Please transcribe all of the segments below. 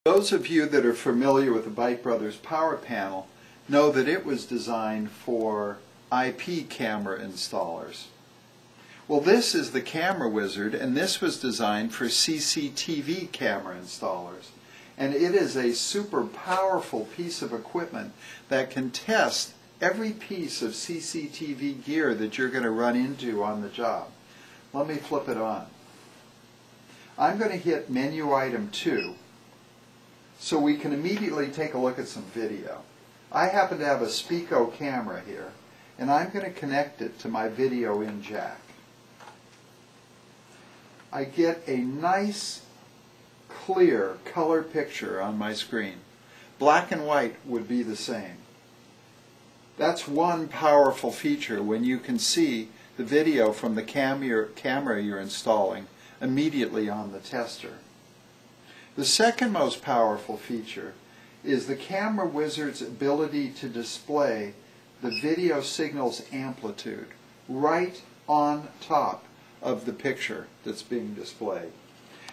Those of you that are familiar with the Byte Brothers power panel know that it was designed for IP camera installers. Well, this is the Camera Wizard, and this was designed for CCTV camera installers. And it is a super powerful piece of equipment that can test every piece of CCTV gear that you're going to run into on the job. Let me flip it on. I'm going to hit menu item 2 so we can immediately take a look at some video. I happen to have a Spico camera here, and I'm going to connect it to my video in jack. I get a nice clear color picture on my screen. Black and white would be the same. That's one powerful feature when you can see the video from the camera you're installing immediately on the tester. The second most powerful feature is the Camera Wizard's ability to display the video signal's amplitude right on top of the picture that's being displayed.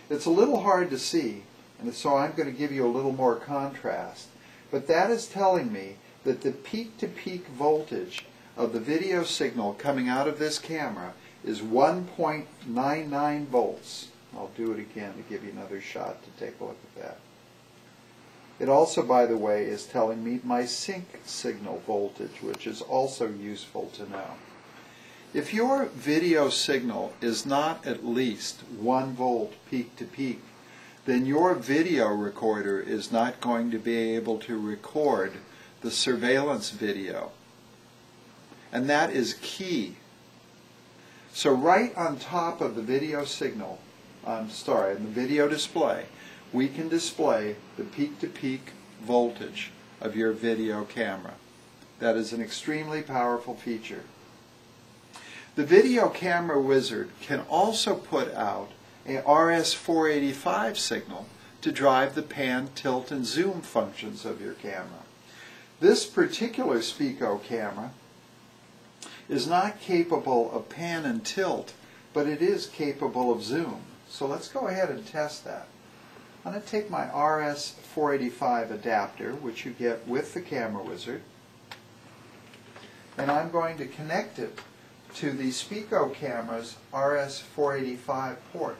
It's a little hard to see, and so I'm going to give you a little more contrast, but that is telling me that the peak-to-peak voltage of the video signal coming out of this camera is 1.99 volts. I'll do it again to give you another shot to take a look at that. It also, by the way, is telling me my sync signal voltage, which is also useful to know. If your video signal is not at least 1 volt peak to peak, then your video recorder is not going to be able to record the surveillance video. And that is key. So right on top of the video signal, in the video display, we can display the peak-to-peak voltage of your video camera. That is an extremely powerful feature. The Video Camera Wizard can also put out a RS-485 signal to drive the pan, tilt, and zoom functions of your camera. This particular Spico camera is not capable of pan and tilt, but it is capable of zoom. So let's go ahead and test that. I'm going to take my RS-485 adapter, which you get with the Camera Wizard, and I'm going to connect it to the Spico camera's RS-485 port.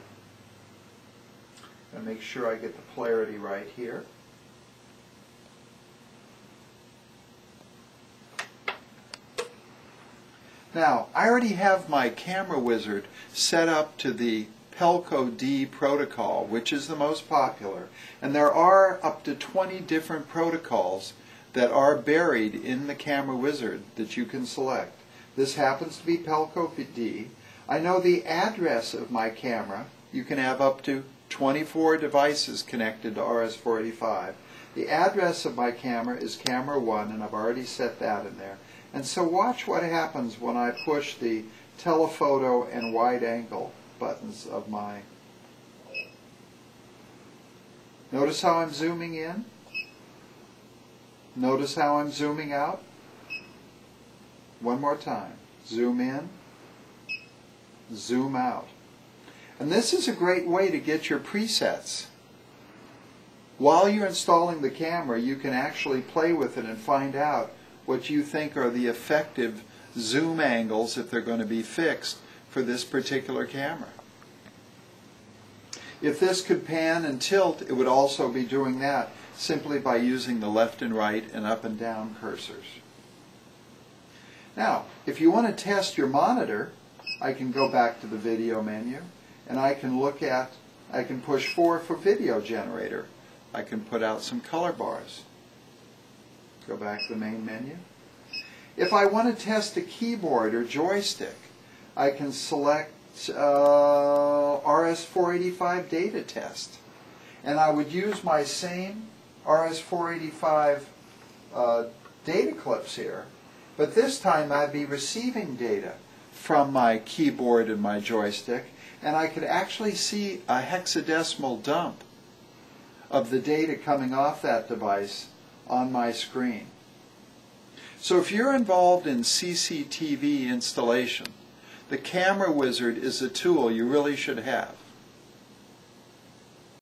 And make sure I get the polarity right here. Now, I already have my Camera Wizard set up to the Pelco D protocol, which is the most popular, and there are up to 20 different protocols that are buried in the Camera Wizard that you can select. This happens to be Pelco D. I know the address of my camera. You can have up to 24 devices connected to RS-485. The address of my camera is Camera 1, and I've already set that in there. And so watch what happens when I push the telephoto and wide angle buttons of my. Notice how I'm zooming in? Notice how I'm zooming out? One more time. Zoom in, zoom out. And this is a great way to get your presets. While you're installing the camera, you can actually play with it and find out what you think are the effective zoom angles, if they're going to be fixed, for this particular camera. If this could pan and tilt, it would also be doing that simply by using the left and right and up and down cursors. Now, if you want to test your monitor, I can go back to the video menu, and I can push 4 for video generator. I can put out some color bars. Go back to the main menu. If I want to test a keyboard or joystick, I can select RS-485 data test. And I would use my same RS-485 data clips here, but this time I'd be receiving data from my keyboard and my joystick, and I could actually see a hexadecimal dump of the data coming off that device on my screen. So if you're involved in CCTV installation, the Camera Wizard is a tool you really should have.